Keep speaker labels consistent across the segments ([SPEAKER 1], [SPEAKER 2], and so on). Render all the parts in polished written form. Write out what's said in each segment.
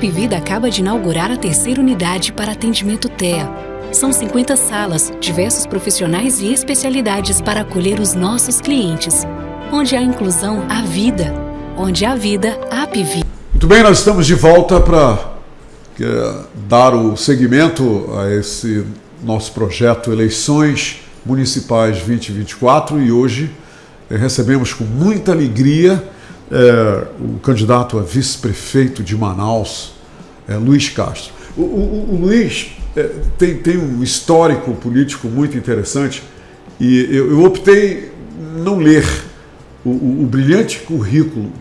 [SPEAKER 1] Apvida acaba de inaugurar a terceira unidade para atendimento TEA. São 50 salas, diversos profissionais e especialidades para acolher os nossos clientes. Onde há inclusão, há vida. Onde há vida, há Apvida.
[SPEAKER 2] Muito bem, nós estamos de volta para dar o seguimento a esse nosso projeto Eleições Municipais 2024 e hoje recebemos com muita alegria o candidato a vice-prefeito de Manaus, Luiz Castro. O Luiz tem um histórico político muito interessante e eu optei não ler o brilhante currículo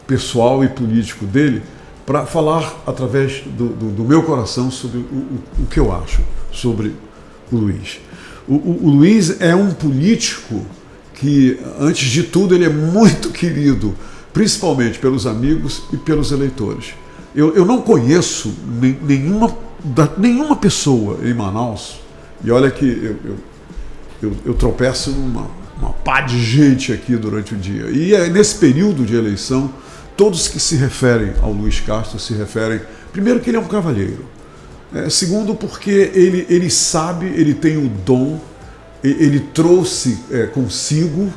[SPEAKER 2] pessoal e político dele para falar através do meu coração sobre o que eu acho sobre o Luiz. O Luiz é um político que, antes de tudo, ele é muito querido, principalmente pelos amigos e pelos eleitores. Eu não conheço nenhuma pessoa em Manaus, e olha que eu tropeço numa pá de gente aqui durante o dia. E nesse período de eleição, todos que se referem ao Luiz Castro se referem, primeiro, que ele é um cavalheiro, segundo, porque ele sabe, ele tem o dom, ele trouxe consigo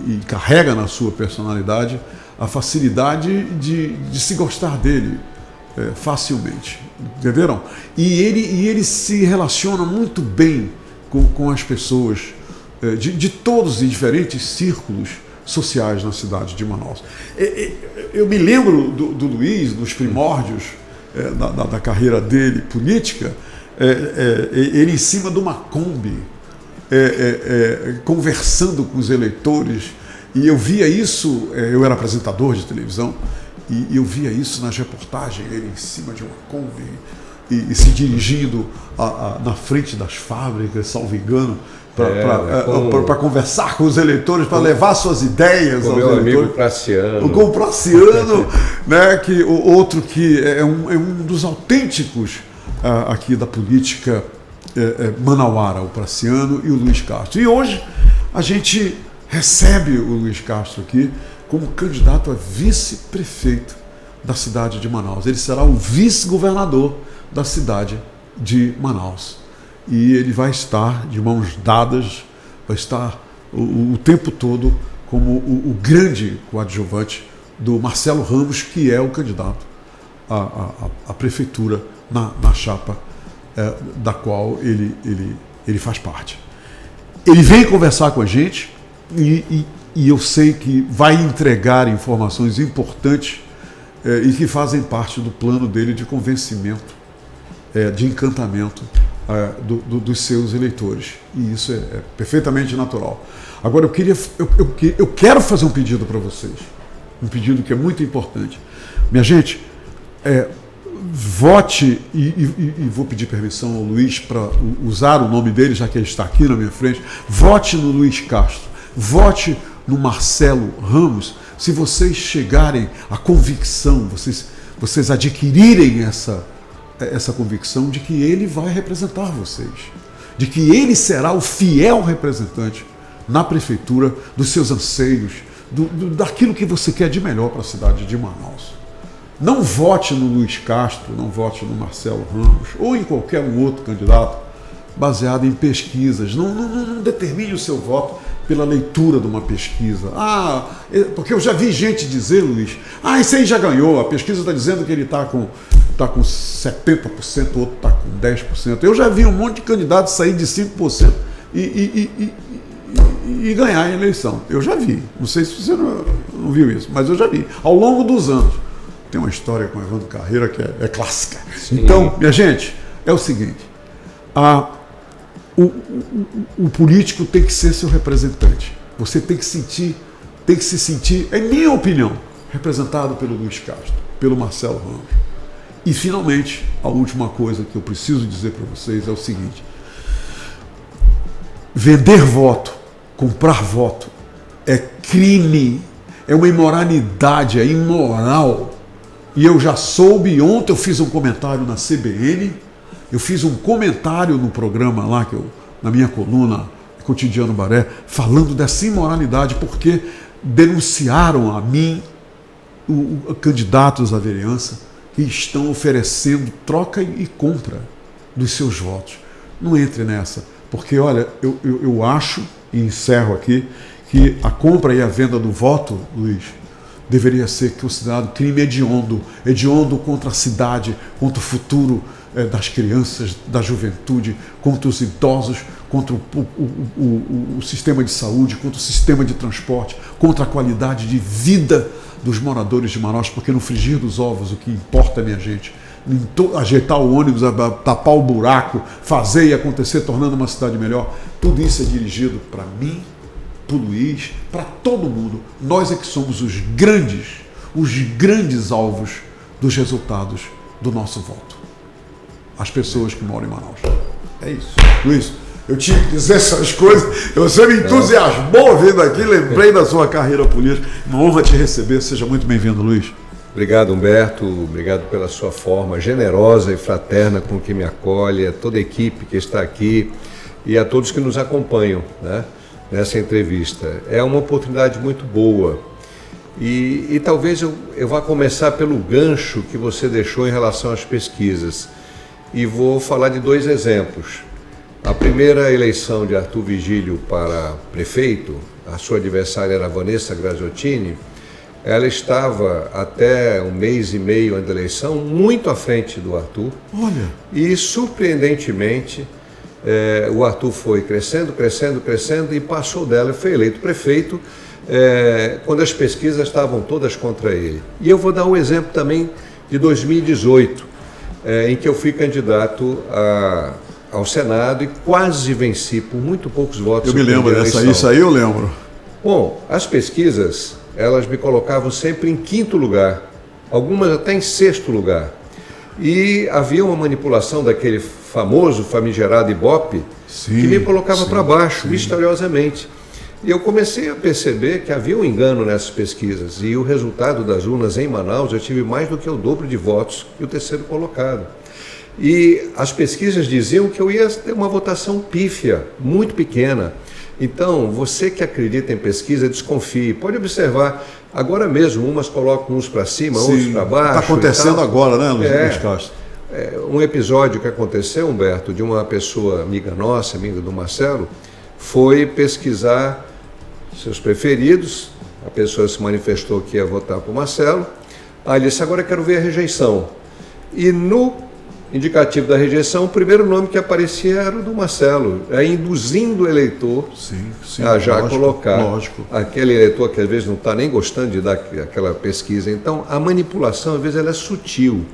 [SPEAKER 2] e carrega na sua personalidade a facilidade de se gostar dele facilmente, entenderam? E ele se relaciona muito bem com as pessoas de todos os diferentes círculos sociais na cidade de Manaus. Eu me lembro do Luiz, nos primórdios da carreira dele política, ele em cima de uma Kombi, conversando com os eleitores, e eu via isso, eu era apresentador de televisão, e eu via isso nas reportagens, ele em cima de uma Kombi, e se dirigindo na frente das fábricas, salvo engano, para conversar com os eleitores, para levar suas ideias aos eleitores.
[SPEAKER 3] Meu amigo Praciano.
[SPEAKER 2] Com o Praciano, né, que outro que é um dos autênticos aqui da política manauara, o Praciano e o Luiz Castro. E hoje a gente recebe o Luiz Castro aqui como candidato a vice-prefeito da cidade de Manaus. Ele será o vice-governador da cidade de Manaus. E ele vai estar de mãos dadas, vai estar o tempo todo como o grande coadjuvante do Marcelo Ramos, que é o candidato à prefeitura na chapa da qual ele faz parte. Ele vem conversar com a gente e eu sei que vai entregar informações importantes e que fazem parte do plano dele de convencimento, de encantamento dos seus eleitores. E isso é perfeitamente natural. Agora eu quero fazer um pedido para vocês, um pedido que é muito importante. Minha gente, vote, e vou pedir permissão ao Luiz para usar o nome dele, já que ele está aqui na minha frente. Vote no Luiz Castro, vote no Marcelo Ramos, se vocês chegarem à convicção, vocês adquirirem essa convicção de que ele vai representar vocês, de que ele será o fiel representante na prefeitura dos seus anseios, daquilo que você quer de melhor para a cidade de Manaus. Não vote no Luiz Castro, não vote no Marcelo Ramos ou em qualquer outro candidato baseado em pesquisas. Não determine o seu voto pela leitura de uma pesquisa. Porque eu já vi gente dizer, Luiz, esse aí já ganhou, a pesquisa está dizendo que ele está com 70%, o outro está com 10%. Eu já vi um monte de candidatos sair de 5% e ganhar a eleição. Eu já vi. Não sei se você não viu isso, mas eu já vi. Ao longo dos anos. Tem uma história com o Evandro Carreira que é clássica. Sim. Então, minha gente, é o seguinte. O político tem que ser seu representante. Você tem que se sentir, em minha opinião, representado pelo Luiz Castro, pelo Marcelo Ramos. E, finalmente, a última coisa que eu preciso dizer para vocês é o seguinte. Vender voto, comprar voto, é crime, é uma imoralidade, é imoral. E eu já soube, ontem eu fiz um comentário na CBN, eu fiz um comentário no programa lá, na minha coluna, Cotidiano Baré, falando dessa imoralidade, porque denunciaram a mim candidatos à vereança que estão oferecendo troca e compra dos seus votos. Não entre nessa, porque, olha, eu acho, e encerro aqui, que a compra e a venda do voto, Luiz, deveria ser considerado crime hediondo contra a cidade, contra o futuro das crianças, da juventude, contra os idosos, contra o sistema de saúde, contra o sistema de transporte, contra a qualidade de vida dos moradores de Manaus, porque no frigir dos ovos o que importa, minha gente, ajeitar o ônibus, tapar o buraco, fazer e acontecer, tornando uma cidade melhor, tudo isso é dirigido para mim, para o Luiz, para todo mundo. Nós é que somos os grandes alvos dos resultados do nosso voto. As pessoas que moram em Manaus. É isso. Luiz, eu tinha que dizer essas coisas. Você me entusiasmou vindo aqui, lembrei da sua carreira política. Uma honra te receber. Seja muito bem-vindo, Luiz.
[SPEAKER 3] Obrigado, Humberto. Obrigado pela sua forma generosa e fraterna com que me acolhe, a toda a equipe que está aqui e a todos que nos acompanham, né, nessa entrevista. É uma oportunidade muito boa. E talvez eu vá começar pelo gancho que você deixou em relação às pesquisas. E vou falar de 2 exemplos. A primeira eleição de Arthur Vigílio para prefeito, a sua adversária era Vanessa Graziottini, ela estava até 1 mês e meio antes da eleição muito à frente do Arthur.
[SPEAKER 2] Olha.
[SPEAKER 3] E, surpreendentemente, o Arthur foi crescendo e passou dela e foi eleito prefeito quando as pesquisas estavam todas contra ele. E eu vou dar um exemplo também de 2018, em que eu fui candidato ao Senado e quase venci por muito poucos votos.
[SPEAKER 2] Eu me lembro dessa, isso aí eu lembro.
[SPEAKER 3] Bom, as pesquisas, elas me colocavam sempre em 5º lugar, algumas até em 6º lugar. E havia uma manipulação daquele famoso, famigerado Ibope, que me colocava para baixo, misteriosamente. E eu comecei a perceber que havia um engano nessas pesquisas. E o resultado das urnas em Manaus, eu tive mais do que o dobro de votos que o 3º colocado. E as pesquisas diziam que eu ia ter uma votação pífia, muito pequena. Então, você que acredita em pesquisa, desconfie. Pode observar, agora mesmo, umas colocam uns para cima, outros para baixo.
[SPEAKER 2] Está acontecendo agora, né, Luiz Castro?
[SPEAKER 3] Um episódio que aconteceu, Humberto, de uma pessoa amiga nossa, amiga do Marcelo, foi pesquisar seus preferidos. A pessoa se manifestou que ia votar para o Marcelo. Aí ele disse, agora eu quero ver a rejeição. E no indicativo da rejeição, o primeiro nome que aparecia era o do Marcelo, induzindo o eleitor a já colocar aquele eleitor que às vezes não está nem gostando de dar aquela pesquisa. Então, a manipulação, às vezes, ela é sutil,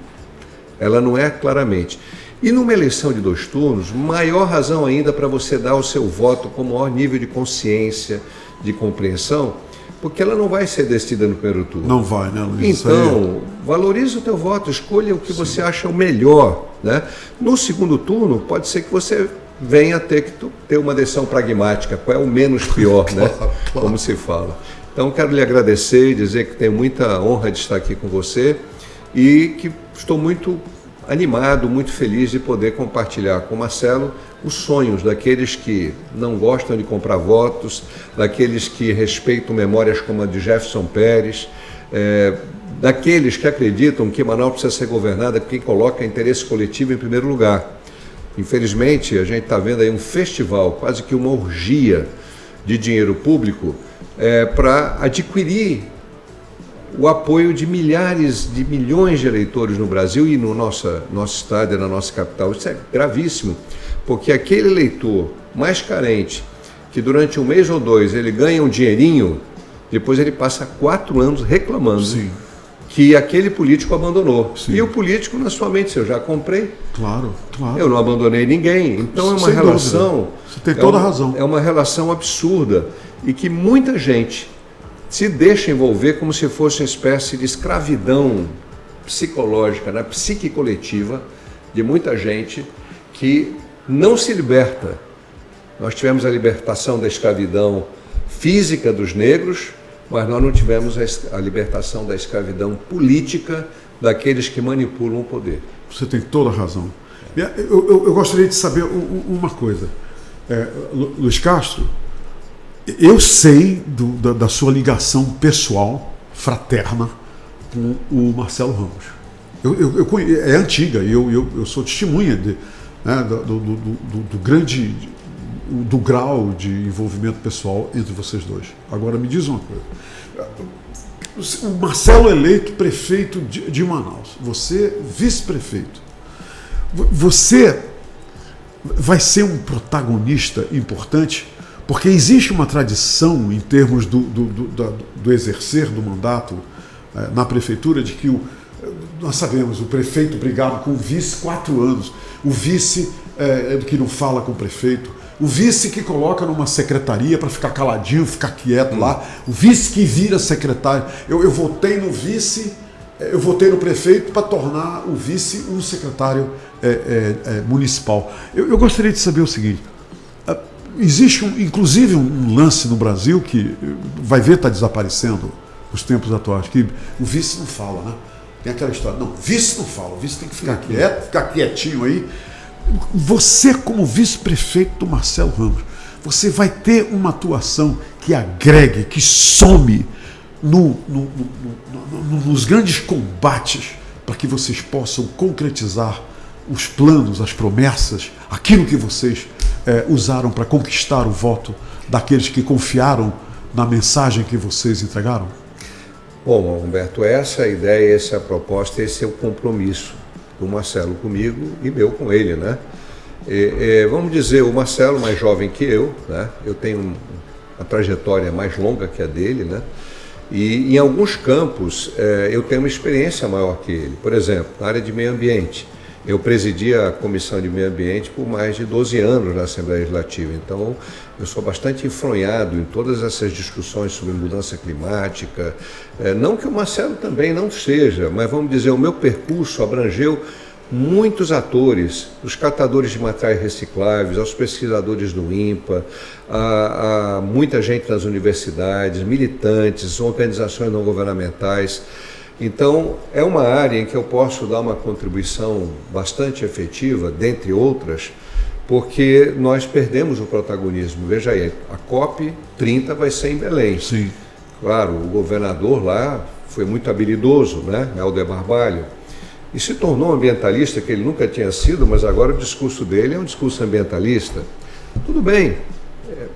[SPEAKER 3] ela não é claramente. E numa eleição de 2 turnos, maior razão ainda para você dar o seu voto com maior nível de consciência, de compreensão, porque ela não vai ser decidida no primeiro turno.
[SPEAKER 2] Não vai, né, Luiz?
[SPEAKER 3] Então, valorize o teu voto, escolha o que você acha o melhor, né? No 2º turno, pode ser que você venha ter que ter uma decisão pragmática, qual é o menos pior, né? Como se fala. Então, quero lhe agradecer e dizer que tenho muita honra de estar aqui com você e que estou muito animado, muito feliz de poder compartilhar com o Marcelo os sonhos daqueles que não gostam de comprar votos, daqueles que respeitam memórias como a de Jefferson Pérez, daqueles que acreditam que Manaus precisa ser governada por quem coloca interesse coletivo em primeiro lugar. Infelizmente, a gente está vendo aí um festival, quase que uma orgia de dinheiro público para adquirir o apoio de milhares de milhões de eleitores no Brasil e no nosso estado e na nossa capital. Isso é gravíssimo, porque aquele eleitor mais carente, que durante 1 mês ou 2 ele ganha um dinheirinho, depois ele passa 4 anos reclamando que aquele político abandonou. E o político na sua mente, eu já comprei.
[SPEAKER 2] Claro.
[SPEAKER 3] Eu não abandonei ninguém. Então é uma relação...
[SPEAKER 2] Você tem toda a razão.
[SPEAKER 3] É uma relação absurda e que muita gente se deixa envolver como se fosse uma espécie de escravidão psicológica, na psique coletiva de muita gente que não se liberta. Nós tivemos a libertação da escravidão física dos negros, mas nós não tivemos a libertação da escravidão política daqueles que manipulam o poder.
[SPEAKER 2] Você tem toda a razão. Eu gostaria de saber uma coisa. Luiz Castro, eu sei da sua ligação pessoal, fraterna, com o Marcelo Ramos. É antiga, e eu sou testemunha do grande, do grau de envolvimento pessoal entre vocês dois. Agora, me diz uma coisa. O Marcelo eleito prefeito de Manaus, você vice-prefeito. Você vai ser um protagonista importante, porque existe uma tradição em termos do exercer do mandato na prefeitura de que nós sabemos, o prefeito brigado com o vice 4 anos, o vice que não fala com o prefeito, o vice que coloca numa secretaria para ficar caladinho, ficar quieto lá, o vice que vira secretário. Eu votei no vice, eu votei no prefeito para tornar o vice um secretário municipal. Eu gostaria de saber o seguinte, existe inclusive um lance no Brasil que vai ver está desaparecendo nos tempos atuais, que o vice não fala, né? Tem aquela história, não, o vice não fala, o vice tem que ficar quieto, ficar quietinho aí. Você, como vice-prefeito do Marcelo Ramos, você vai ter uma atuação que agregue, que some nos grandes combates para que vocês possam concretizar os planos, as promessas, aquilo que vocês usaram para conquistar o voto daqueles que confiaram na mensagem que vocês entregaram?
[SPEAKER 3] Bom, Humberto, essa é a ideia, essa é a proposta, esse é o compromisso do Marcelo comigo e meu com ele, né? Vamos dizer, o Marcelo mais jovem que eu, né? Eu tenho uma trajetória mais longa que a dele, né? E em alguns campos eu tenho uma experiência maior que ele. Por exemplo, na área de meio ambiente. Eu presidi a Comissão de Meio Ambiente por mais de 12 anos na Assembleia Legislativa, então eu sou bastante enfronhado em todas essas discussões sobre mudança climática. Não que o Marcelo também não seja, mas vamos dizer, o meu percurso abrangeu muitos atores, os catadores de materiais recicláveis, aos pesquisadores do INPA, a muita gente nas universidades, militantes, organizações não governamentais. Então, é uma área em que eu posso dar uma contribuição bastante efetiva, dentre outras, porque nós perdemos o protagonismo. Veja aí, a COP30 vai ser em Belém.
[SPEAKER 2] Sim.
[SPEAKER 3] Claro, o governador lá foi muito habilidoso, né? Helder Barbalho, e se tornou um ambientalista que ele nunca tinha sido, mas agora o discurso dele é um discurso ambientalista. Tudo bem,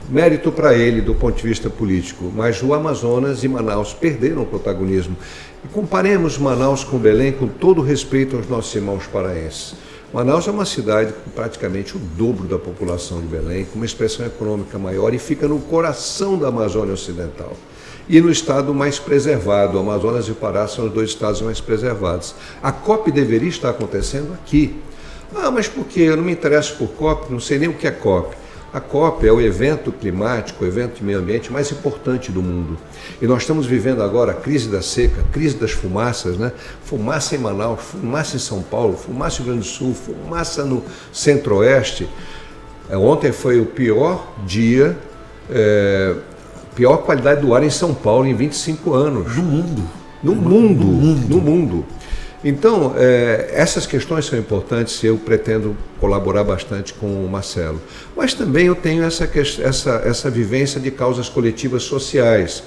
[SPEAKER 3] mérito para ele do ponto de vista político, mas o Amazonas e Manaus perderam o protagonismo. E comparemos Manaus com Belém com todo respeito aos nossos irmãos paraenses. Manaus é uma cidade com praticamente o dobro da população de Belém, com uma expressão econômica maior e fica no coração da Amazônia Ocidental. E no estado mais preservado, o Amazonas e o Pará são os 2 estados mais preservados. A COP deveria estar acontecendo aqui. Ah, mas por quê? Eu não me interesso por COP, não sei nem o que é COP. A COP é o evento climático, o evento de meio ambiente mais importante do mundo. E nós estamos vivendo agora a crise da seca, a crise das fumaças, né? Fumaça em Manaus, fumaça em São Paulo, fumaça no Rio Grande do Sul, fumaça no Centro-Oeste. Ontem foi o pior dia, pior qualidade do ar em São Paulo em 25 anos. No mundo. Então, essas questões são importantes e eu pretendo colaborar bastante com o Marcelo. Mas também eu tenho essa vivência de causas coletivas sociais.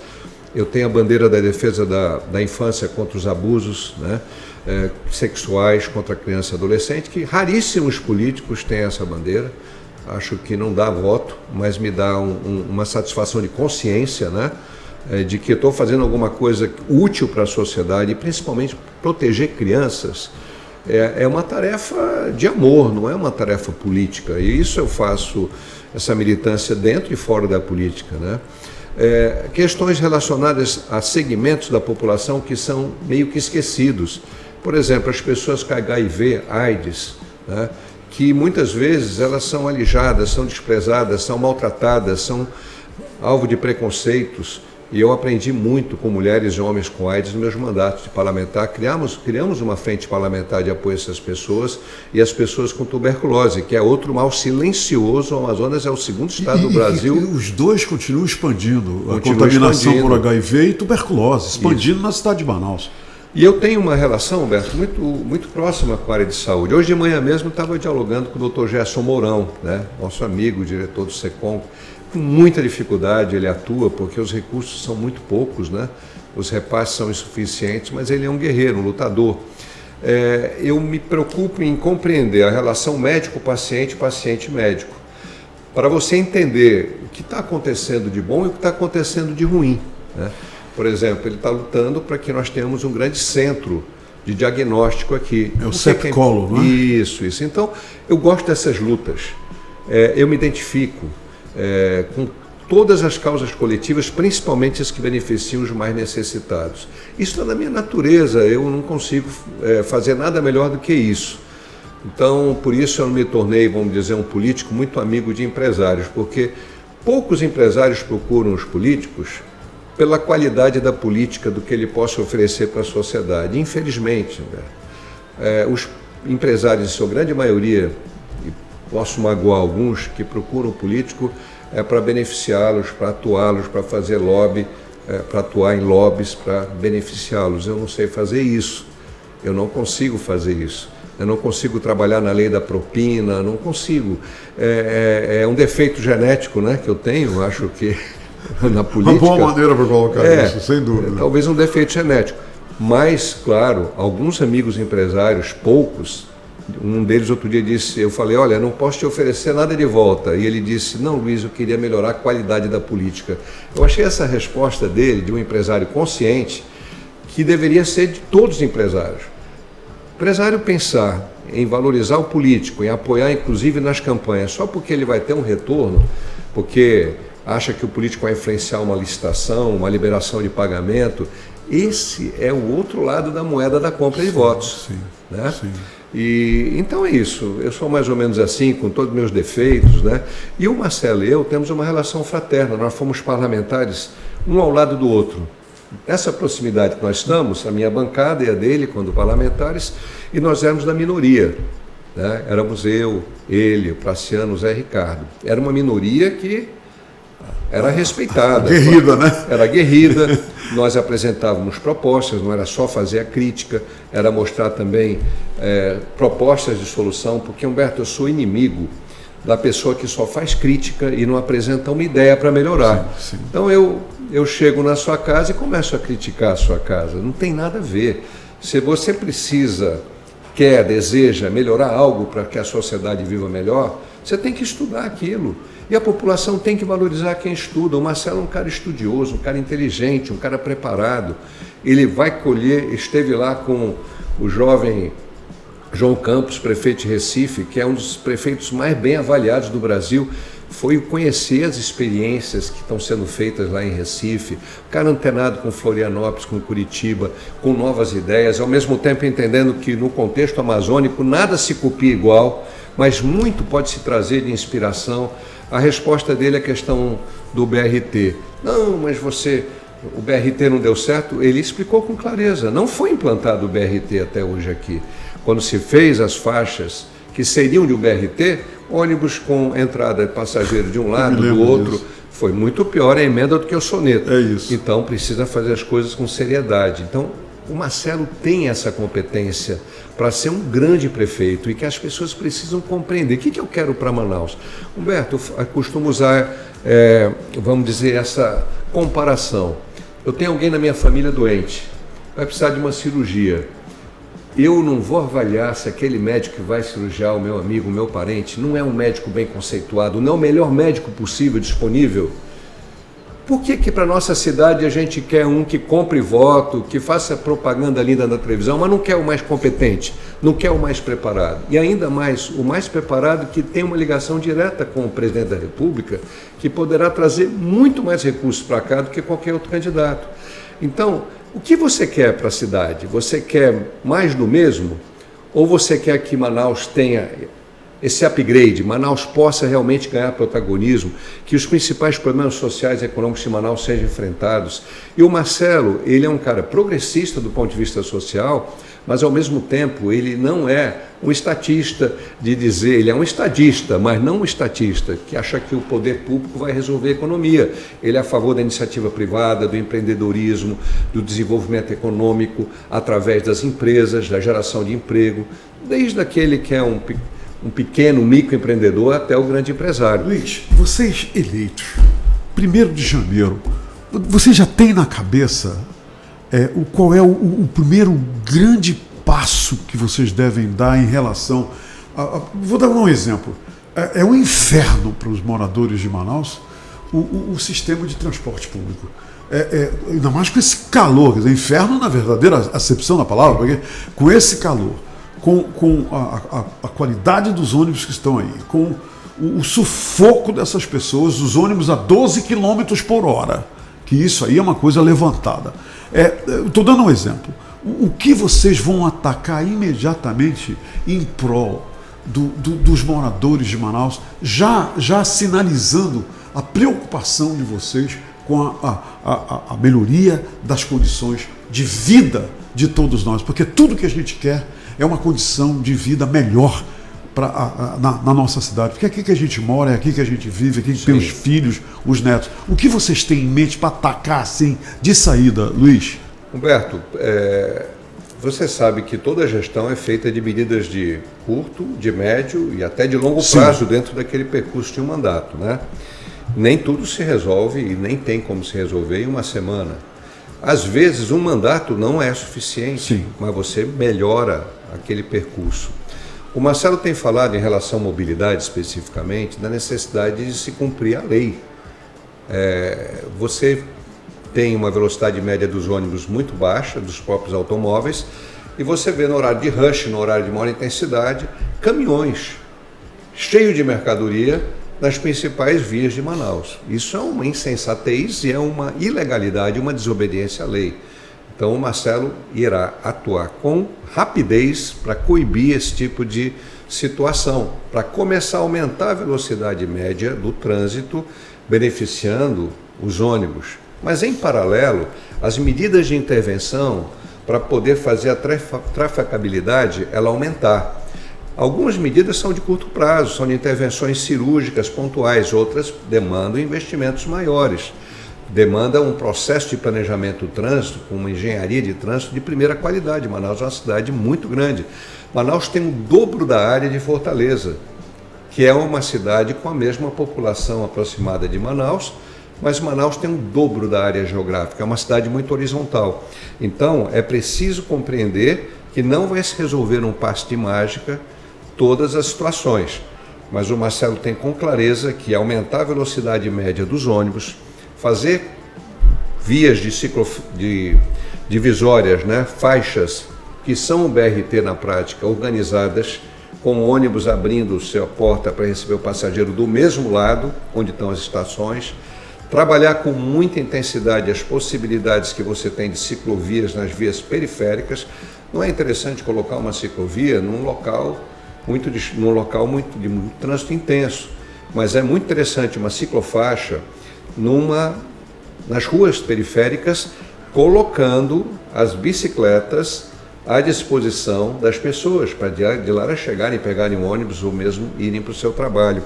[SPEAKER 3] Eu tenho a bandeira da defesa da infância contra os abusos, né, sexuais contra a criança e adolescente, que raríssimos políticos têm essa bandeira. Acho que não dá voto, mas me dá uma satisfação de consciência, né? De que estou fazendo alguma coisa útil para a sociedade e principalmente proteger crianças, é uma tarefa de amor, não é uma tarefa política. E isso eu faço, essa militância dentro e fora da política, né? Questões relacionadas a segmentos da população que são meio que esquecidos. Por exemplo, as pessoas com HIV, AIDS, né? Que muitas vezes elas são alijadas, são desprezadas, são maltratadas, são alvo de preconceitos. E eu aprendi muito com mulheres e homens com AIDS nos meus mandatos de parlamentar. Criamos uma frente parlamentar de apoio a essas pessoas e as pessoas com tuberculose, que é outro mal silencioso. O Amazonas é o segundo estado do Brasil.
[SPEAKER 2] E os dois continuam expandindo. A contaminação por HIV e tuberculose, expandindo na cidade de Manaus.
[SPEAKER 3] E eu tenho uma relação, Humberto, muito próxima com a área de saúde. Hoje de manhã mesmo estava dialogando com o Dr. Gerson Mourão, né, nosso amigo, diretor do SECOM, com muita dificuldade ele atua, porque os recursos são muito poucos, né? Os repasses são insuficientes, mas ele é um guerreiro, um lutador. Eu me preocupo em compreender a relação médico-paciente, paciente-médico, para você entender o que está acontecendo de bom e o que está acontecendo de ruim, né? Por exemplo, ele está lutando para que nós tenhamos um grande centro de diagnóstico aqui.
[SPEAKER 2] É o CEPCOLO, não é?
[SPEAKER 3] Isso. Então, eu gosto dessas lutas. Eu me identifico com todas as causas coletivas, principalmente as que beneficiam os mais necessitados. Isso está na minha natureza, eu não consigo fazer nada melhor do que isso. Então, por isso eu me tornei, vamos dizer, um político muito amigo de empresários, porque poucos empresários procuram os políticos pela qualidade da política, do que ele possa oferecer para a sociedade. Infelizmente, os empresários, em sua grande maioria, e posso magoar alguns, que procuram o político para beneficiá-los, para atuá-los, para fazer lobby, para atuar em lobbies, para beneficiá-los. Eu não sei fazer isso, eu não consigo fazer isso. Eu não consigo trabalhar na lei da propina, não consigo. É um defeito genético, né, que eu tenho, acho que na política.
[SPEAKER 2] Uma boa maneira para colocar isso, sem dúvida.
[SPEAKER 3] Talvez um defeito genético. Mas, claro, alguns amigos empresários, poucos, um deles outro dia disse, eu falei, olha, não posso te oferecer nada de volta. E ele disse, não, Luiz, eu queria melhorar a qualidade da política. Eu achei essa resposta dele, de um empresário consciente, que deveria ser de todos os empresários. O empresário pensar em valorizar o político, em apoiar inclusive nas campanhas, só porque ele vai ter um retorno, porque acha que o político vai influenciar uma licitação, uma liberação de pagamento, esse é o outro lado da moeda da compra de votos.
[SPEAKER 2] Sim,
[SPEAKER 3] né?
[SPEAKER 2] Sim.
[SPEAKER 3] E então é isso, eu sou mais ou menos assim, com todos os meus defeitos, né? E o Marcelo e eu temos uma relação fraterna, nós fomos parlamentares um ao lado do outro. Essa proximidade que nós estamos, a minha bancada e a dele, quando parlamentares, e nós éramos da minoria, né? Éramos eu, ele, o Praciano, o Zé Ricardo. Era uma minoria que era respeitada.
[SPEAKER 2] Guerrida, né?
[SPEAKER 3] Era guerrida, nós apresentávamos propostas, não era só fazer a crítica, era mostrar também propostas de solução, porque, Humberto, eu sou inimigo da pessoa que só faz crítica e não apresenta uma ideia para melhorar.
[SPEAKER 2] Sim, sim.
[SPEAKER 3] Então eu chego na sua casa e começo a criticar a sua casa, não tem nada a ver. Se você deseja melhorar algo para que a sociedade viva melhor, você tem que estudar aquilo. E a população tem que valorizar quem estuda. O Marcelo é um cara estudioso, um cara inteligente, um cara preparado. Ele vai colher, esteve lá com o jovem João Campos, prefeito de Recife, que é um dos prefeitos mais bem avaliados do Brasil, foi conhecer as experiências que estão sendo feitas lá em Recife, o cara antenado com Florianópolis, com Curitiba, com novas ideias, ao mesmo tempo entendendo que no contexto amazônico nada se copia igual, mas muito pode se trazer de inspiração. A resposta dele é a questão do BRT. Não, mas o BRT não deu certo. Ele explicou com clareza, não foi implantado o BRT até hoje aqui. Quando se fez as faixas que seriam de um BRT, ônibus com entrada de passageiro de um lado, do outro, disso. Foi muito pior a emenda do que o soneto.
[SPEAKER 2] É isso.
[SPEAKER 3] Então precisa fazer as coisas com seriedade. Então o Marcelo tem essa competência para ser um grande prefeito e que as pessoas precisam compreender. O que eu quero para Manaus? Humberto, eu costumo usar, vamos dizer, essa comparação. Eu tenho alguém na minha família doente, vai precisar de uma cirurgia. Eu não vou avaliar se aquele médico que vai cirurgiar o meu amigo, o meu parente, não é um médico bem conceituado, não é o melhor médico possível, disponível. Por que para a nossa cidade a gente quer um que compre voto, que faça propaganda linda na televisão, mas não quer o mais competente, não quer o mais preparado? E ainda mais, o mais preparado que tem uma ligação direta com o presidente da República, que poderá trazer muito mais recursos para cá do que qualquer outro candidato. Então, o que você quer para a cidade? Você quer mais do mesmo? Ou você quer que Manaus tenha esse upgrade, Manaus possa realmente ganhar protagonismo, que os principais problemas sociais e econômicos de Manaus sejam enfrentados? E o Marcelo, ele é um cara progressista do ponto de vista social, mas ao mesmo tempo ele não é um estatista de dizer, ele é um estadista, mas não um estatista que acha que o poder público vai resolver a economia. Ele é a favor da iniciativa privada, do empreendedorismo, do desenvolvimento econômico através das empresas, da geração de emprego, desde aquele que é um um pequeno microempreendedor até o grande empresário.
[SPEAKER 2] Luiz, vocês eleitos, 1º de janeiro, você já tem na cabeça qual é o primeiro grande passo que vocês devem dar em relação vou dar um exemplo. É um inferno para os moradores de Manaus o sistema de transporte público. Ainda mais com esse calor, quer dizer, inferno na verdadeira acepção da palavra, porque com esse calor, com a qualidade dos ônibus que estão aí, com o sufoco dessas pessoas, os ônibus a 12 km por hora, que isso aí é uma coisa levantada. Estou dando um exemplo. O que vocês vão atacar imediatamente em prol dos moradores de Manaus, já sinalizando a preocupação de vocês com a melhoria das condições de vida de todos nós, porque tudo que a gente quer é uma condição de vida melhor na nossa cidade, porque é aqui que a gente mora, é aqui que a gente vive, aqui que tem os filhos, os netos. O que vocês têm em mente para atacar assim de saída, Luiz?
[SPEAKER 3] Humberto, você sabe que toda a gestão é feita de medidas de curto, de médio e até de longo prazo dentro daquele percurso de um mandato, né? Nem tudo se resolve e nem tem como se resolver em uma semana. Às vezes um mandato não é suficiente, mas você melhora aquele percurso. O Marcelo tem falado em relação à mobilidade especificamente, da necessidade de se cumprir a lei. Você tem uma velocidade média dos ônibus muito baixa, dos próprios automóveis, e você vê no horário de rush, no horário de maior intensidade, caminhões cheios de mercadoria nas principais vias de Manaus. Isso é uma insensatez e é uma ilegalidade, uma desobediência à lei. Então o Marcelo irá atuar com rapidez para coibir esse tipo de situação, para começar a aumentar a velocidade média do trânsito, beneficiando os ônibus. Mas em paralelo, as medidas de intervenção para poder fazer a trafegabilidade ela aumentar. Algumas medidas são de curto prazo, são de intervenções cirúrgicas pontuais, outras demandam investimentos maiores. Demanda um processo de planejamento do trânsito, com uma engenharia de trânsito de primeira qualidade. Manaus é uma cidade muito grande. Manaus tem o dobro da área de Fortaleza, que é uma cidade com a mesma população aproximada de Manaus, mas Manaus tem o dobro da área geográfica, é uma cidade muito horizontal. Então, é preciso compreender que não vai se resolver num passe de mágica todas as situações, mas o Marcelo tem com clareza que aumentar a velocidade média dos ônibus, fazer vias de divisórias, né, faixas que são o BRT na prática, organizadas, com o ônibus abrindo sua porta para receber o passageiro do mesmo lado, onde estão as estações, trabalhar com muita intensidade as possibilidades que você tem de ciclovias nas vias periféricas. Não é interessante colocar uma ciclovia num local de muito trânsito intenso, mas é muito interessante uma ciclofaixa nas ruas periféricas, colocando as bicicletas à disposição das pessoas, para de lá chegarem, pegarem um ônibus ou mesmo irem para o seu trabalho.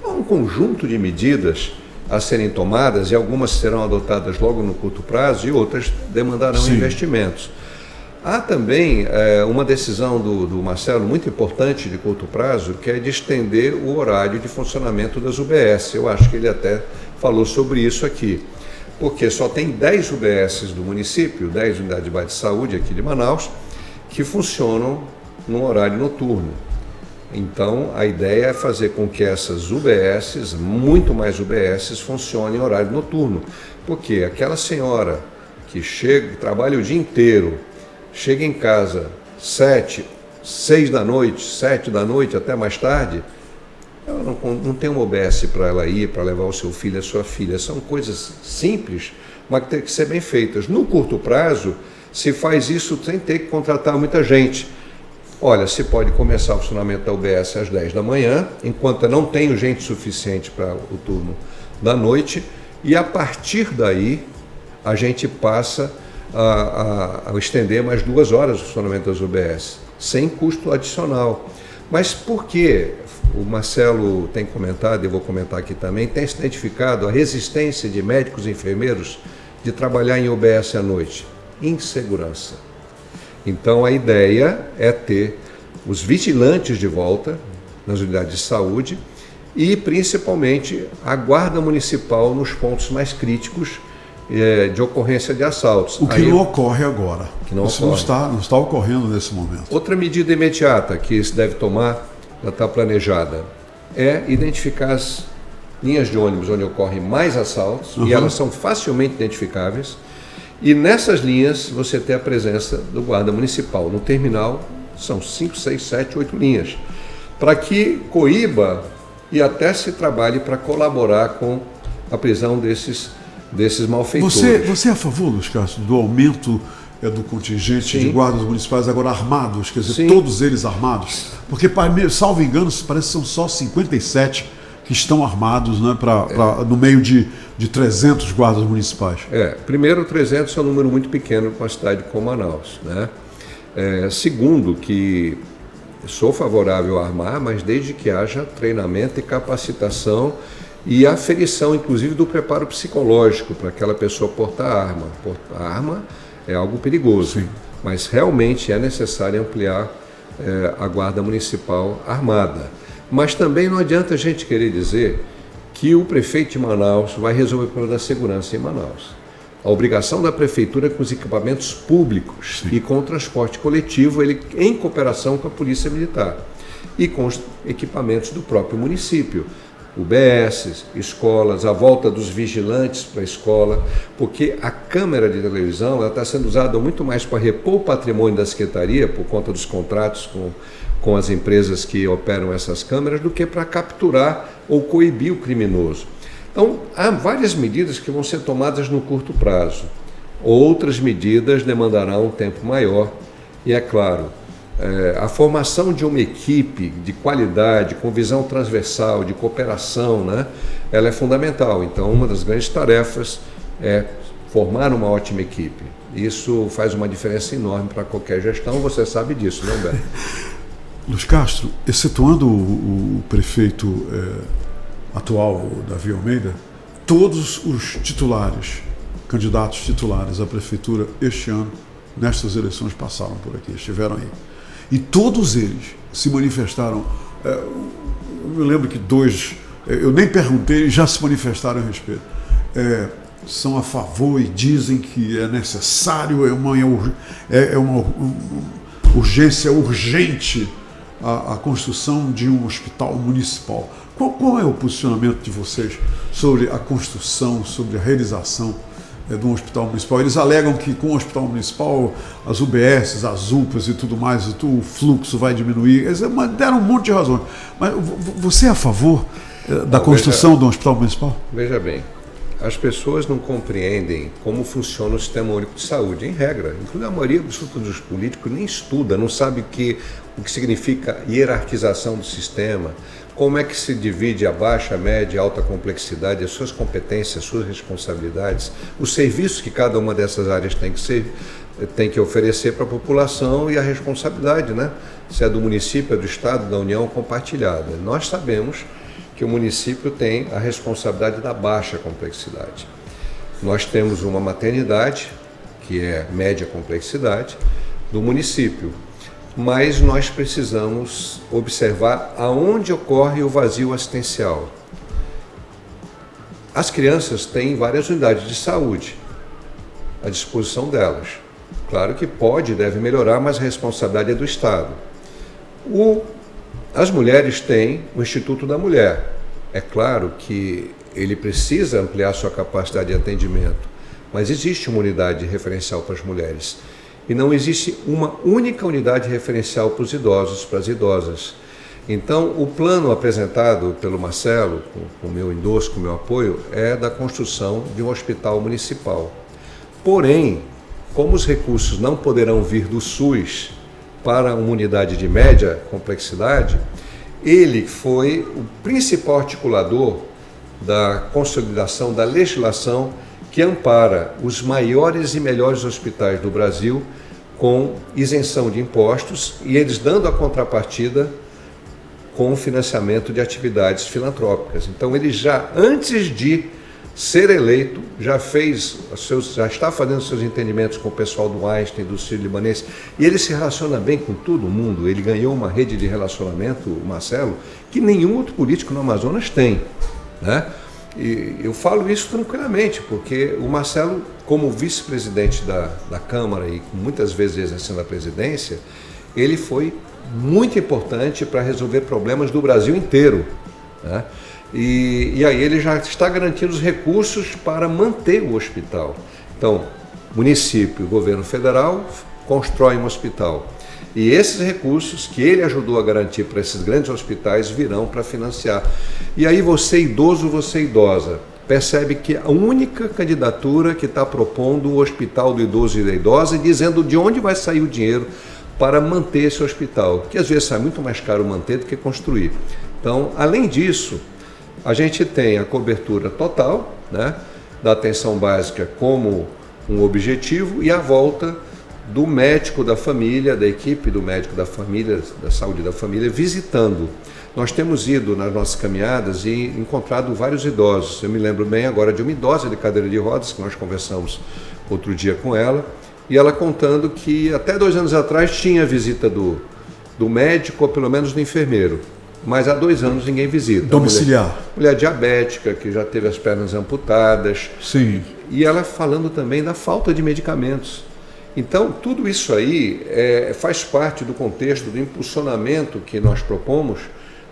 [SPEAKER 3] Há um conjunto de medidas a serem tomadas, e algumas serão adotadas logo no curto prazo e outras demandarão investimentos. Há também uma decisão do Marcelo muito importante de curto prazo, que é de estender o horário de funcionamento das UBS. Eu acho que ele até falou sobre isso aqui, porque só tem 10 UBSs do município, 10 unidades de base de saúde aqui de Manaus, que funcionam no horário noturno. Então, a ideia é fazer com que essas UBSs, muito mais UBSs, funcionem em horário noturno, porque aquela senhora que trabalha o dia inteiro, chega em casa 7, 6 da noite, 7 da noite, até mais tarde, ela não tem uma UBS para ela ir, para levar o seu filho, a sua filha. São coisas simples, mas que tem que ser bem feitas. No curto prazo, se faz isso sem ter que contratar muita gente. Olha, se pode começar o funcionamento da UBS às 10 da manhã, enquanto não tenho gente suficiente para o turno da noite, e a partir daí a gente passa a estender mais 2 horas o funcionamento das UBS, sem custo adicional. Mas por que o Marcelo tem comentado, eu vou comentar aqui também, tem se identificado a resistência de médicos e enfermeiros de trabalhar em UBS à noite? Insegurança. Então a ideia é ter os vigilantes de volta, nas unidades de saúde e principalmente a guarda municipal nos pontos mais críticos de ocorrência de assaltos.
[SPEAKER 2] O que não ocorre agora. Isso
[SPEAKER 3] ocorre.
[SPEAKER 2] Não está ocorrendo nesse momento.
[SPEAKER 3] Outra medida imediata que se deve tomar, já está planejada, é identificar as linhas de ônibus onde ocorrem mais assaltos, e elas são facilmente identificáveis, e nessas linhas você tem a presença do guarda municipal. No terminal são 5, 6, 7, 8 linhas, para que coíba e até se trabalhe para colaborar com a prisão desses malfeitores.
[SPEAKER 2] Você é a favor, Luiz Castro, do aumento do contingente de guardas municipais agora armados, quer dizer, todos eles armados? Porque, salvo engano, parece que são só 57 que estão armados, né, no meio de 300 guardas municipais.
[SPEAKER 3] Primeiro, 300 é um número muito pequeno para uma cidade como Manaus, né? Segundo, que sou favorável a armar, mas desde que haja treinamento e capacitação e aferição, inclusive, do preparo psicológico para aquela pessoa portar a arma. Portar a arma é algo perigoso, mas realmente é necessário ampliar a guarda municipal armada. Mas também não adianta a gente querer dizer que o prefeito de Manaus vai resolver o problema da segurança em Manaus. A obrigação da prefeitura é com os equipamentos públicos e com o transporte coletivo, ele em cooperação com a Polícia Militar e com os equipamentos do próprio município. UBS, escolas, a volta dos vigilantes para a escola, porque a câmera de televisão está sendo usada muito mais para repor o patrimônio da Secretaria, por conta dos contratos com as empresas que operam essas câmeras, do que para capturar ou coibir o criminoso. Então, há várias medidas que vão ser tomadas no curto prazo. Outras medidas demandarão um tempo maior e, é claro, a formação de uma equipe de qualidade, com visão transversal, de cooperação, né, ela é fundamental. Então, uma das grandes tarefas é formar uma ótima equipe. Isso faz uma diferença enorme para qualquer gestão, você sabe disso, não, Humberto?
[SPEAKER 2] Luiz Castro, excetuando o prefeito atual, o Davi Almeida, todos os candidatos titulares à prefeitura este ano, nestas eleições, passaram por aqui, estiveram aí. E todos eles se manifestaram. Eu me lembro que 2, eu nem perguntei, já se manifestaram a respeito. São a favor e dizem que é necessário, é uma urgência urgente a construção de um hospital municipal. Qual é o posicionamento de vocês sobre a construção, sobre a realização de um hospital municipal? Eles alegam que com o hospital municipal, as UBS, as UPAs e tudo mais, o fluxo vai diminuir. Eles deram um monte de razões. Mas você é a favor da construção de um hospital municipal?
[SPEAKER 3] Veja bem, as pessoas não compreendem como funciona o sistema único de saúde, em regra. Inclusive a maioria dos políticos nem estuda, não sabe o que significa hierarquização do sistema, como é que se divide a baixa, a média e a alta complexidade, as suas competências, as suas responsabilidades, os serviços que cada uma dessas áreas tem que oferecer para a população e a responsabilidade, né? Se é do município, é do Estado, da União, compartilhada. Nós sabemos que o município tem a responsabilidade da baixa complexidade. Nós temos uma maternidade, que é média complexidade, do município, mas nós precisamos observar aonde ocorre o vazio assistencial. As crianças têm várias unidades de saúde à disposição delas. Claro que pode e deve melhorar, mas a responsabilidade é do Estado. As mulheres têm o Instituto da Mulher. É claro que ele precisa ampliar sua capacidade de atendimento, mas existe uma unidade referencial para as mulheres. E não existe uma única unidade referencial para os idosos, para as idosas. Então, o plano apresentado pelo Marcelo, com o meu endosso, com o meu apoio, é da construção de um hospital municipal. Porém, como os recursos não poderão vir do SUS para uma unidade de média complexidade, ele foi o principal articulador da consolidação da legislação que ampara os maiores e melhores hospitais do Brasil com isenção de impostos e eles dando a contrapartida com financiamento de atividades filantrópicas. Então, ele já, antes de ser eleito, já está fazendo seus entendimentos com o pessoal do Einstein, do Sírio-Libanês, e ele se relaciona bem com todo mundo. Ele ganhou uma rede de relacionamento, o Marcelo, que nenhum outro político no Amazonas tem, né? E eu falo isso tranquilamente, porque o Marcelo, como vice-presidente da Câmara e muitas vezes exercendo a presidência, ele foi muito importante para resolver problemas do Brasil inteiro, né? E aí ele já está garantindo os recursos para manter o hospital. Então, município e governo federal constroem um hospital. E esses recursos que ele ajudou a garantir para esses grandes hospitais virão para financiar. E aí você idoso, você idosa, percebe que a única candidatura que está propondo o hospital do idoso e da idosa e dizendo de onde vai sair o dinheiro para manter esse hospital, que às vezes sai muito mais caro manter do que construir. Então, além disso, a gente tem a cobertura total, né, da atenção básica como um objetivo e a volta do médico da família, da equipe do médico da família, da saúde da família, visitando. Nós temos ido nas nossas caminhadas e encontrado vários idosos. Eu me lembro bem agora de uma idosa de cadeira de rodas, que nós conversamos outro dia com ela, e ela contando que até 2 anos atrás tinha visita do médico, ou pelo menos do enfermeiro. Mas há 2 anos ninguém visita.
[SPEAKER 2] Domiciliar.
[SPEAKER 3] Mulher diabética, que já teve as pernas amputadas.
[SPEAKER 2] Sim.
[SPEAKER 3] E ela falando também da falta de medicamentos. Então, tudo isso aí faz parte do contexto do impulsionamento que nós propomos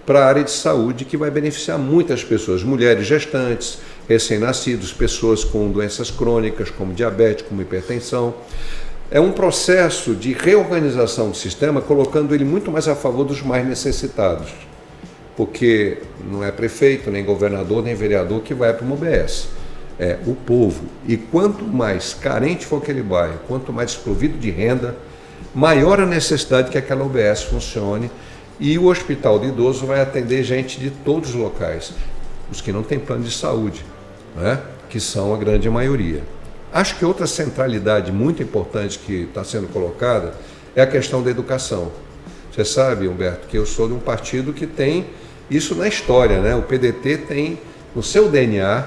[SPEAKER 3] para a área de saúde, que vai beneficiar muitas pessoas, mulheres gestantes, recém-nascidos, pessoas com doenças crônicas, como diabetes, como hipertensão. É um processo de reorganização do sistema, colocando ele muito mais a favor dos mais necessitados, porque não é prefeito, nem governador, nem vereador que vai para uma UBS. É o povo. E quanto mais carente for aquele bairro, quanto mais desprovido de renda, maior a necessidade que aquela UBS funcione. E o hospital de idoso vai atender gente de todos os locais, os que não têm plano de saúde, né? Que são a grande maioria. Acho que outra centralidade muito importante que está sendo colocada é a questão da educação. Você sabe, Humberto, que eu sou de um partido que tem isso na história, né? O PDT tem no seu DNA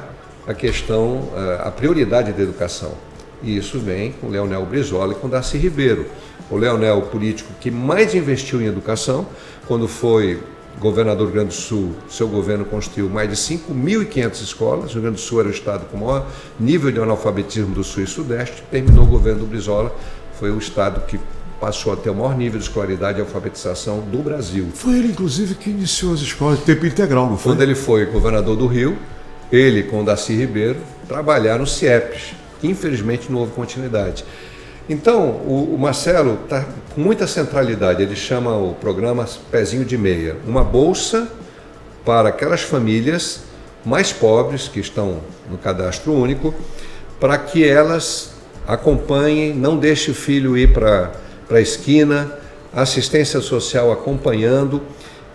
[SPEAKER 3] a questão, a prioridade da educação. E isso vem com o Leonel Brizola e com o Darcy Ribeiro. O Leonel, o político que mais investiu em educação, quando foi governador do Rio Grande do Sul, seu governo construiu mais de 5.500 escolas. O Rio Grande do Sul era o estado com o maior nível de analfabetismo do Sul e Sudeste. Terminou o governo do Brizola, foi o estado que passou a ter o maior nível de escolaridade e alfabetização do Brasil.
[SPEAKER 2] Foi ele, inclusive, que iniciou as escolas de tempo integral, não foi?
[SPEAKER 3] Quando ele foi governador do Rio, ele com o Darcy Ribeiro trabalharam no CIEPs, que infelizmente não houve continuidade. Então, o Marcelo está com muita centralidade, ele chama o programa Pezinho de Meia, uma bolsa para aquelas famílias mais pobres que estão no cadastro único, para que elas acompanhem, não deixe o filho ir para a esquina, assistência social acompanhando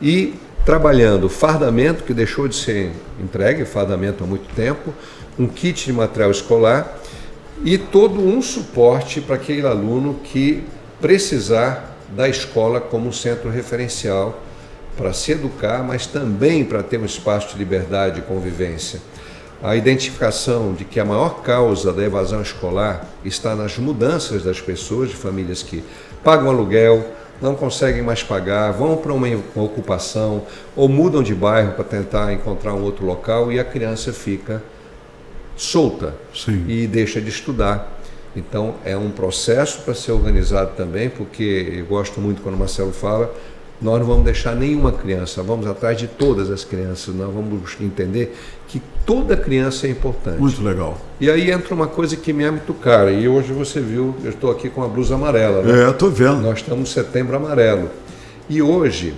[SPEAKER 3] e trabalhando fardamento, que deixou de ser entregue, fardamento há muito tempo, um kit de material escolar e todo um suporte para aquele aluno que precisar da escola como um centro referencial para se educar, mas também para ter um espaço de liberdade e convivência. A identificação de que a maior causa da evasão escolar está nas mudanças das pessoas, de famílias que pagam aluguel, não conseguem mais pagar, vão para uma ocupação ou mudam de bairro para tentar encontrar um outro local e a criança fica solta. Sim. E deixa de estudar. Então é um processo para ser organizado também, porque eu gosto muito quando o Marcelo fala, nós não vamos deixar nenhuma criança, vamos atrás de todas as crianças, nós vamos entender que toda criança é importante.
[SPEAKER 2] Muito legal.
[SPEAKER 3] E aí entra uma coisa que me é muito cara, e hoje você viu, eu estou aqui com a blusa amarela, né?
[SPEAKER 2] Estou vendo.
[SPEAKER 3] Nós estamos no Setembro Amarelo. E hoje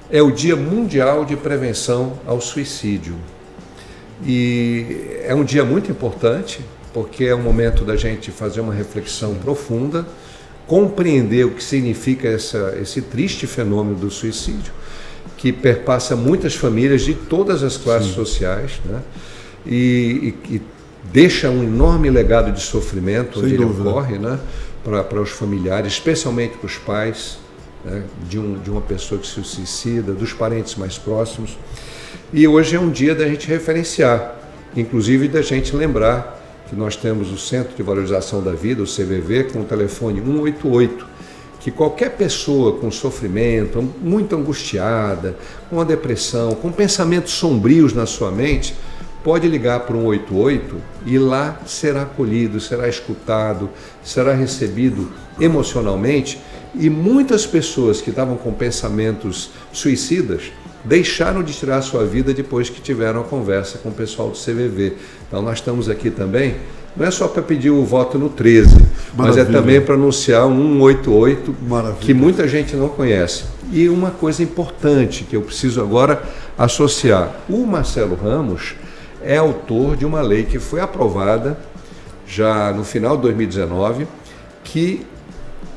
[SPEAKER 3] é o Dia Mundial de Prevenção ao Suicídio. E é um dia muito importante, porque é um momento da gente fazer uma reflexão profunda, compreender o que significa esse triste fenômeno do suicídio, que perpassa muitas famílias de todas as classes sociais, né? E deixa um enorme legado de sofrimento onde ele ocorre, né? Para os familiares, especialmente para os pais, né? de uma pessoa que se suicida, dos parentes mais próximos. E hoje é um dia da gente referenciar. inclusive da gente lembrar que nós temos o Centro de Valorização da Vida, o CVV, com o telefone 188, que qualquer pessoa com sofrimento, muito angustiada, com uma depressão, com pensamentos sombrios na sua mente, pode ligar para o 188 e lá será acolhido, será escutado, será recebido emocionalmente. E muitas pessoas que estavam com pensamentos suicidas deixaram de tirar a sua vida depois que tiveram a conversa com o pessoal do CVV. Então nós estamos aqui também, não é só para pedir o voto no 13, mas é também para anunciar um 188, que muita gente não conhece. E uma coisa importante que eu preciso agora associar, o Marcelo Ramos é autor de uma lei que foi aprovada já no final de 2019, que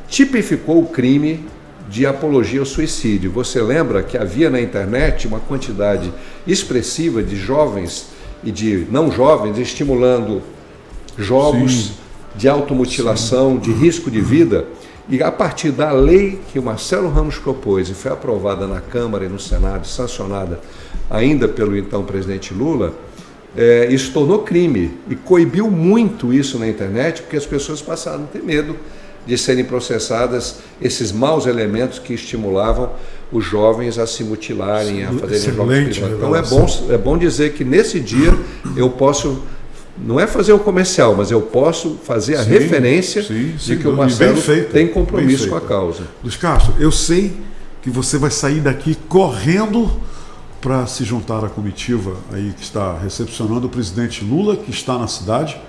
[SPEAKER 3] tipificou o crime de apologia ao suicídio. Você lembra que havia na internet uma quantidade expressiva de jovens e de não jovens estimulando jogos de automutilação, de risco de vida, e a partir da lei que o Marcelo Ramos propôs e foi aprovada na Câmara e no Senado, sancionada ainda pelo então presidente Lula, isso tornou crime e coibiu muito isso na internet, porque as pessoas passaram a ter medo de serem processadas esses maus elementos que estimulavam os jovens a se mutilarem, a fazerem jogos privados. Então é bom dizer que nesse dia eu posso, não é fazer o comercial, mas eu posso fazer a referência de que o Marcelo tem compromisso com a causa.
[SPEAKER 2] Luiz Castro, eu sei que você vai sair daqui correndo para se juntar à comitiva aí que está recepcionando o presidente Lula, que está na cidade.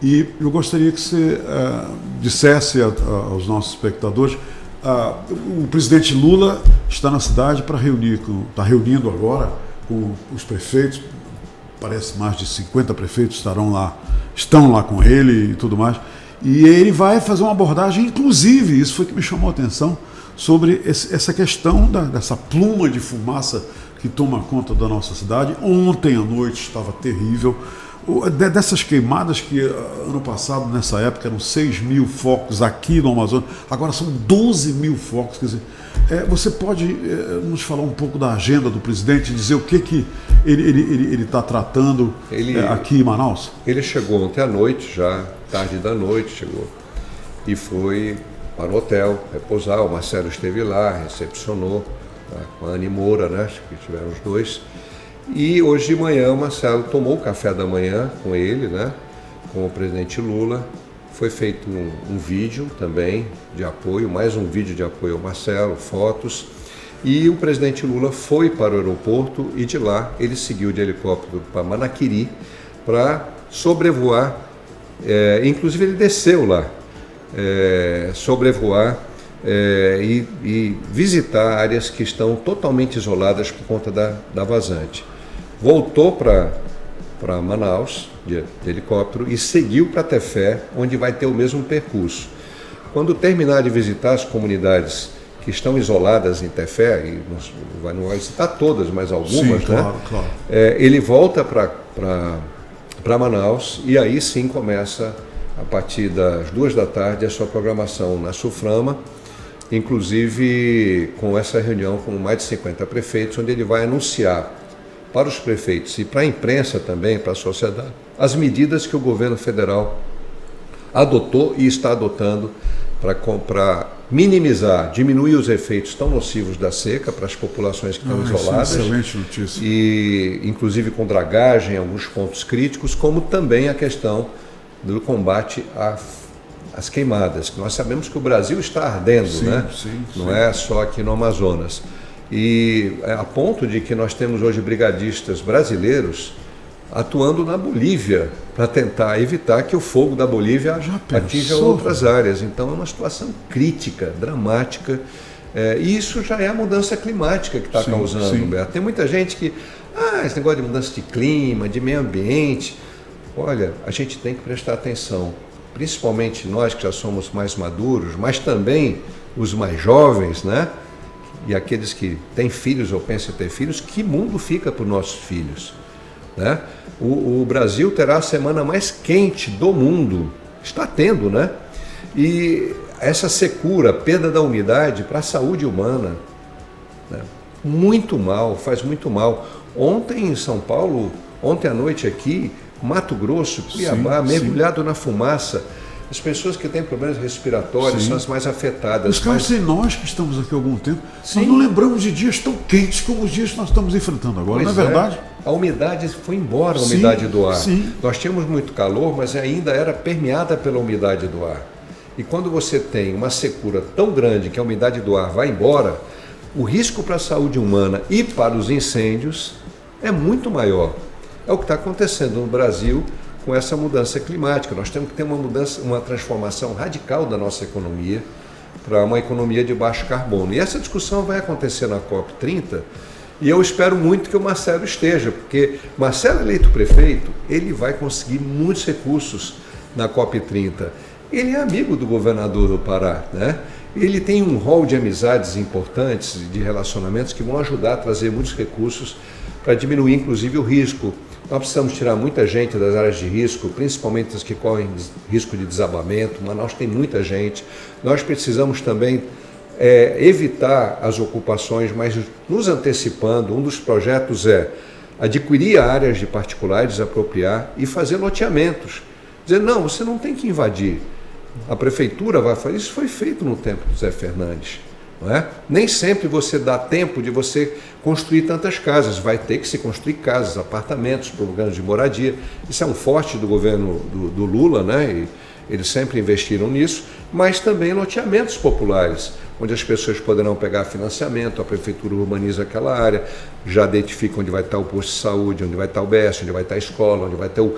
[SPEAKER 2] E eu gostaria que você dissesse aos nossos espectadores, o presidente Lula está na cidade para está reunindo agora com os prefeitos, parece mais de 50 prefeitos estão lá com ele e tudo mais, e ele vai fazer uma abordagem, inclusive, isso foi que me chamou a atenção, sobre essa questão dessa pluma de fumaça que toma conta da nossa cidade. Ontem à noite estava terrível. Dessas queimadas que ano passado, nessa época, eram 6 mil focos aqui no Amazonas, agora são 12 mil focos. Quer dizer, você pode nos falar um pouco da agenda do presidente, dizer o que ele está tratando aqui em Manaus?
[SPEAKER 3] Ele chegou ontem à noite, já tarde da noite, chegou e foi para o hotel repousar. O Marcelo esteve lá, recepcionou, tá, com a Anny Moura, né, que tiveram os dois. E hoje de manhã o Marcelo tomou o café da manhã com ele, né, com o presidente Lula. Foi feito um vídeo também de apoio, mais um vídeo de apoio ao Marcelo, fotos. E o presidente Lula foi para o aeroporto e de lá ele seguiu de helicóptero para Manaquiri para sobrevoar, inclusive ele desceu lá, sobrevoar e visitar áreas que estão totalmente isoladas por conta da vazante. Voltou para Manaus de helicóptero e seguiu para Tefé, onde vai ter o mesmo percurso. Quando terminar de visitar as comunidades que estão isoladas em Tefé, e não vai citar todas, mas algumas, sim, claro, né? Claro. Ele volta para Manaus e aí sim começa, a partir das 2 da tarde, a sua programação na Suframa, inclusive com essa reunião com mais de 50 prefeitos, onde ele vai anunciar para os prefeitos e para a imprensa também, para a sociedade, as medidas que o governo federal adotou e está adotando para minimizar, diminuir os efeitos tão nocivos da seca para as populações que estão isoladas.
[SPEAKER 2] Excelente notícia.
[SPEAKER 3] E inclusive com dragagem em alguns pontos críticos, como também a questão do combate às queimadas, que nós sabemos que o Brasil está ardendo, sim, né? Sim, não é só aqui no Amazonas. E a ponto de que nós temos hoje brigadistas brasileiros atuando na Bolívia para tentar evitar que o fogo da Bolívia atinja outras áreas. Então é uma situação crítica, dramática, e isso já é a mudança climática que está causando, sim. Humberto. Tem muita gente que, esse negócio de mudança de clima, de meio ambiente, olha, a gente tem que prestar atenção, principalmente nós que já somos mais maduros, mas também os mais jovens, né? E aqueles que têm filhos ou pensam em ter filhos, que mundo fica para os nossos filhos, né? O Brasil terá a semana mais quente do mundo, está tendo, né? E essa secura, perda da umidade para a saúde humana, né? Muito mal, faz muito mal. Ontem em São Paulo, Ontem à noite aqui, Mato Grosso, Cuiabá, mergulhado na fumaça. As pessoas que têm problemas respiratórios são as mais afetadas.
[SPEAKER 2] Mas nós que estamos aqui há algum tempo, nós não lembramos de dias tão quentes como os dias que nós estamos enfrentando agora, não é verdade?
[SPEAKER 3] A umidade foi embora, a umidade do ar. Nós tínhamos muito calor, mas ainda era permeada pela umidade do ar. E quando você tem uma secura tão grande que a umidade do ar vai embora, o risco para a saúde humana e para os incêndios é muito maior. É o que está acontecendo no Brasil com essa mudança climática. Nós temos que ter uma transformação radical da nossa economia para uma economia de baixo carbono. E essa discussão vai acontecer na COP30 e eu espero muito que o Marcelo esteja, porque Marcelo eleito prefeito, ele vai conseguir muitos recursos na COP30. Ele é amigo do governador do Pará, né? Ele tem um rol de amizades importantes, de relacionamentos que vão ajudar a trazer muitos recursos para diminuir, inclusive, o risco. Nós precisamos tirar muita gente das áreas de risco, principalmente as que correm risco de desabamento. Manaus tem muita gente. Nós precisamos também evitar as ocupações, mas nos antecipando. Um dos projetos é adquirir áreas de particulares, apropriar e fazer loteamentos. Dizer, não, você não tem que invadir. A prefeitura vai fazer. Isso foi feito no tempo do Zé Fernandes. Não é? Nem sempre você dá tempo de você construir tantas casas. Vai ter que se construir casas, apartamentos, programas de moradia. Isso é um forte do governo do Lula, né? E eles sempre investiram nisso, mas também loteamentos populares, onde as pessoas poderão pegar financiamento, a prefeitura urbaniza aquela área, já identifica onde vai estar o posto de saúde, onde vai estar o BS, onde vai estar a escola, onde vai ter o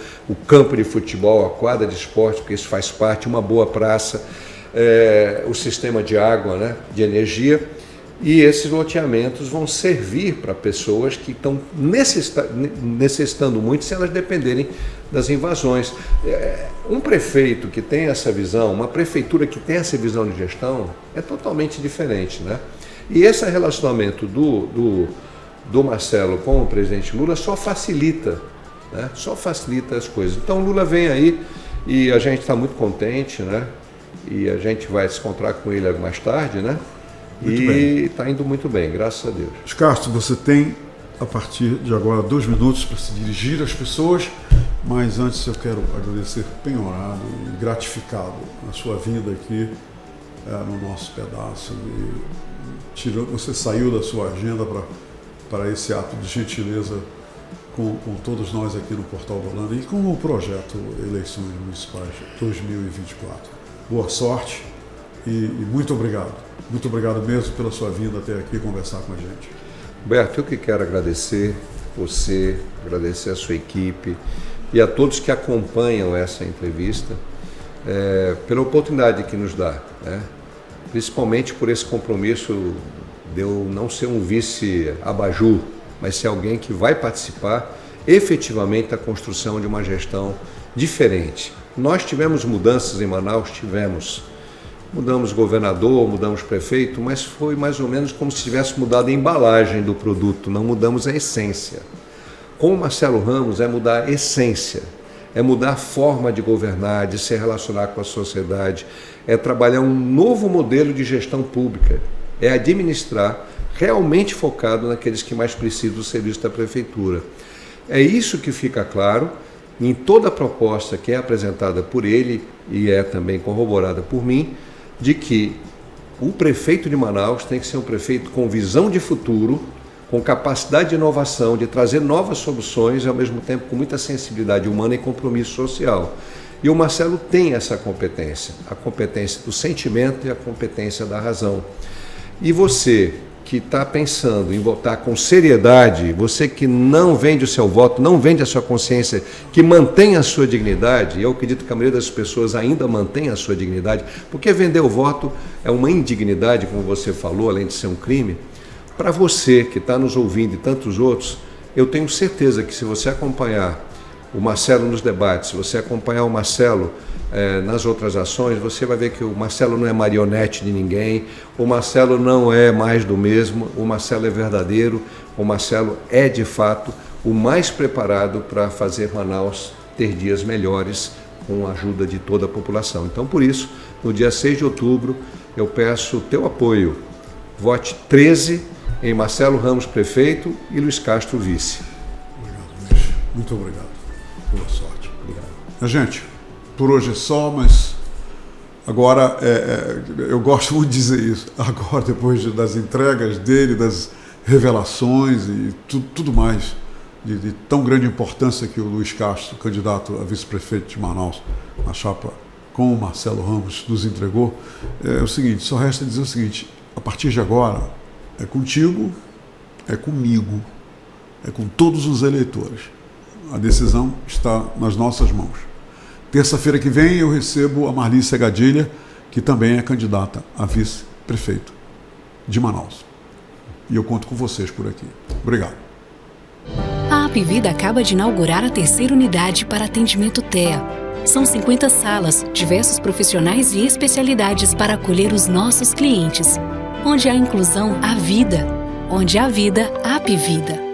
[SPEAKER 3] campo de futebol, a quadra de esporte, porque isso faz parte, uma boa praça, o sistema de água, né, de energia, e esses loteamentos vão servir para pessoas que estão necessitando muito se elas dependerem das invasões. Um prefeito que tem essa visão, uma prefeitura que tem essa visão de gestão, é totalmente diferente, né? E esse relacionamento do Marcelo com o presidente Lula só facilita, né? Só facilita as coisas. Então Lula vem aí e a gente está muito contente, né? E a gente vai se encontrar com ele mais tarde, né? E está indo muito bem, graças a Deus.
[SPEAKER 2] Castro, você tem, a partir de agora, 2 minutos para se dirigir às pessoas, mas antes eu quero agradecer penhorado e gratificado a sua vinda aqui no nosso pedaço. Você saiu da sua agenda para esse ato de gentileza com todos nós aqui no Portal do Holanda e com o projeto Eleições Municipais 2024. Boa sorte e muito obrigado. Muito obrigado mesmo pela sua vinda até aqui conversar com a gente.
[SPEAKER 3] Roberto, eu que quero agradecer você, agradecer a sua equipe e a todos que acompanham essa entrevista pela oportunidade que nos dá, né? Principalmente por esse compromisso de eu não ser um vice abajur, mas ser alguém que vai participar efetivamente da construção de uma gestão diferente. Nós tivemos mudanças em Manaus, mudamos governador, mudamos prefeito, mas foi mais ou menos como se tivesse mudado a embalagem do produto, não mudamos a essência. Com o Marcelo Ramos é mudar a essência, é mudar a forma de governar, de se relacionar com a sociedade, é trabalhar um novo modelo de gestão pública, é administrar realmente focado naqueles que mais precisam do serviço da prefeitura. É isso que fica claro em toda a proposta que é apresentada por ele e é também corroborada por mim, de que o prefeito de Manaus tem que ser um prefeito com visão de futuro, com capacidade de inovação, de trazer novas soluções e ao mesmo tempo com muita sensibilidade humana e compromisso social. E o Marcelo tem essa competência, a competência do sentimento e a competência da razão. E você que está pensando em votar com seriedade, você que não vende o seu voto, não vende a sua consciência, que mantém a sua dignidade, e eu acredito que a maioria das pessoas ainda mantém a sua dignidade, porque vender o voto é uma indignidade, como você falou, além de ser um crime. Para você que está nos ouvindo e tantos outros, eu tenho certeza que se você acompanhar o Marcelo nos debates, se você acompanhar o Marcelo nas outras ações, você vai ver que o Marcelo não é marionete de ninguém, o Marcelo não é mais do mesmo, o Marcelo é verdadeiro, o Marcelo é de fato o mais preparado para fazer Manaus ter dias melhores com a ajuda de toda a população. Então, por isso, no dia 6 de outubro, eu peço o teu apoio. Vote 13 em Marcelo Ramos prefeito e Luiz Castro vice.
[SPEAKER 2] Obrigado, Luiz. Muito obrigado. Boa sorte.
[SPEAKER 3] Obrigado.
[SPEAKER 2] Gente, por hoje é só, mas agora eu gosto muito de dizer isso. Agora, depois das entregas dele, das revelações e tudo mais de tão grande importância que o Luiz Castro, candidato a vice-prefeito de Manaus, na chapa com o Marcelo Ramos, nos entregou, é o seguinte, só resta dizer o seguinte, a partir de agora é contigo, é comigo, é com todos os eleitores. A decisão está nas nossas mãos. Terça-feira que vem eu recebo a Marlícia Gadilha, que também é candidata a vice-prefeito de Manaus. E eu conto com vocês por aqui. Obrigado.
[SPEAKER 1] A Apvida acaba de inaugurar a terceira unidade para atendimento TEA. São 50 salas, diversos profissionais e especialidades para acolher os nossos clientes. Onde há inclusão, há vida. Onde há vida, há Apvida.